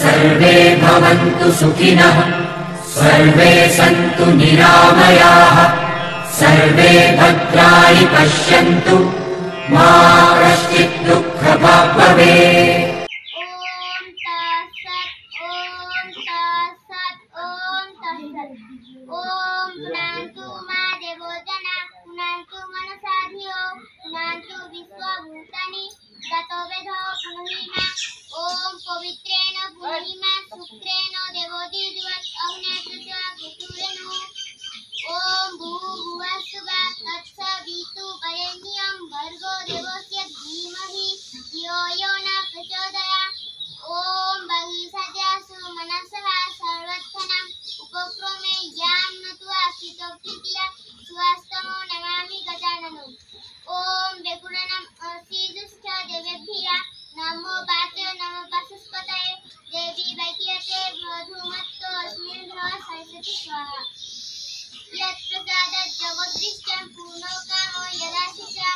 सर्वे भवन्तु सुखिनः, सर्वे सन्तु निरामयाः, सर्वे भद्राणि पश्यन्तु, मा कश्चित् दुःखभाग् भवेत्। ओम पुनान्तु मा देवो जना, पुनान्तु मनसा धियो, पुनान्तु विश्वभूतानि गतो वेदो पुनहिमा। ओम पवित्रेण पुनहिमा शुक्रेण देवो दिद्वत् अग्नेऽत्र पुतुरेणु। ओम भूर्भुवः स्वः तत्सवितुर्वरेण्यं भर्गो देवस्य धीमहि धियो यो न प्रचोदयात्। ओम बहिषजासु मनसः सर्वर्थनम् उपक्रमे यां नत्वा स्थितोक्तिया सुवास्तमो नमामि गजाननम्। ओम वेकुलनम् असिजुष्ट देवेभ्यः नमो वाचे नमो वसुस्पतये देवी वैक्यते मधुमत्तो अस्मिन् सरस्वती स्वाहा। यत्प्रसादात् जगद्दृष्ट्यां पूर्णो कामो यदाशिषा